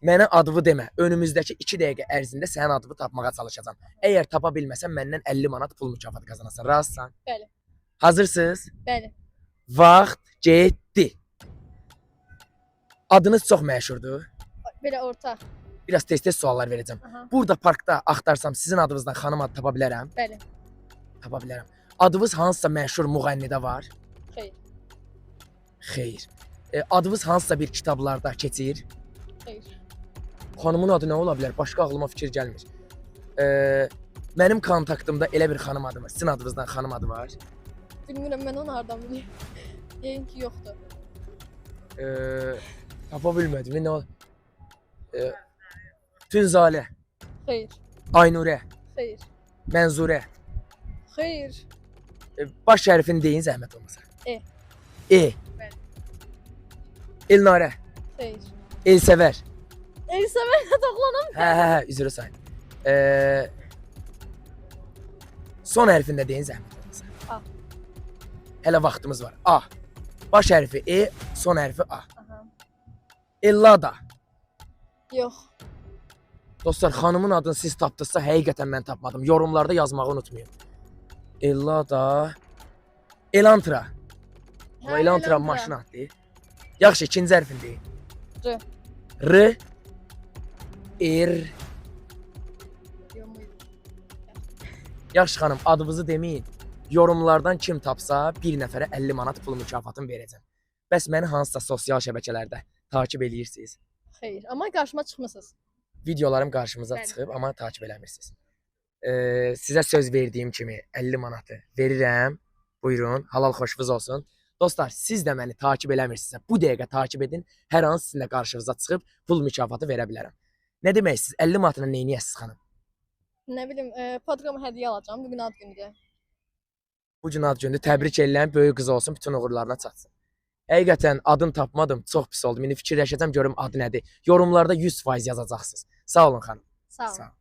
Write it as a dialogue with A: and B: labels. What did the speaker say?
A: Mənə adımı demə. Önümüzdəki 2 dəqiqə ərzində sənin adını tapmağa çalışacağam. Əgər tapa bilməsən məndən 50 manat pul mükafatı qazanarsan. Razısan?
B: Bəli.
A: Hazırsınız?
B: Bəli.
A: Vaxt getdi. Adınız çox məşhurdur.
B: Belə orta.
A: Biraz tez-tez suallar verəcəm.
B: Aha.
A: Burada parkda axtarsam sizin adınızdan xanım adı tapa bilərəm?
B: Bəli.
A: Tapa bilərəm. Adınız hansısa məşhur müğənnidə var?
B: Xeyr.
A: Xeyr. Adınız hansısa bir kitablarda keçir?
B: Xeyr.
A: Xanımın adı nə ola bilər? Başqa ağlıma fikir gəlmir. Mənim kontaktımda elə bir xanım adı var. Sizin adınızdan xanım adı var.
B: Bilmirəm mən onu hardan bileyim. Yəqin ki yoxdur.
A: Tapa bilmədim. Nə ola? Tünzalə,
B: Xeyr.
A: Aynurə,
B: Xeyr.
A: Mənzurə.
B: Xeyr.
A: Baş hərfini deyin zəhmət olmasa.
B: E.
A: E.
B: Bəli.
A: Elnarə,
B: Xeyr.
A: Elsəvər.
B: Elsə mənə toxlanam.
A: Hə, üzr sayın. Son hərfini də deyin zəhmət olmasa.
B: A.
A: Hələ vaxtımız var. A. Baş hərfi E, son hərfi A.
B: Aha.
A: Ellada.
B: Yox.
A: Dostlar, xanımın adını siz tapdınızsa həqiqətən mən tapmadım. Yorumlarda yazmağı unutmayın. Ellada. Elantra.
B: Hə,
A: Elantra maşın adlı. Yaxşı, ikinci hərfini deyin.
B: R.
A: R. Er.
B: Yox muydu?
A: Yaxşı xanım, adınızı deməyin. Yorumlardan kim tapsa bir nəfərə 50 manat pul mükafatını verəcəm. Bəs məni hansısa sosial şəbəkələrdə takib eləyirsiniz?
B: Xeyr. Amma qarşıma çıxmısınız.
A: Videolarım qarşımıza
B: Bəli.
A: çıxıb, amma takib eləmirsiniz. Sizə söz verdiyim kimi 50 manatı verirəm. Buyurun, halal xoşunuz olsun. Dostlar, siz də məni takib eləmirsinizsə, bu dəqiqə takib edin. Hər an sizin də qarşınıza çıxıb pul mükafatı verə bilərəm. Nə demək siz 50 manatla nə edəsiniz xanım?
B: Nə bilim, podqama hədiyyə alacağam. Bu gün ad günüdür.
A: Bu gün ad gündür. Təbrik edirəm, böyük qız olsun, bütün uğurlarına çatsın. Həqiqətən adını tapmadım, çox pis oldum. İndi fikirləşəcəm görüm adı nədir. Yorumlarda 100% yazacaqsınız. Sağ olun xanım.
B: Sağ olun.
A: Sağ olun.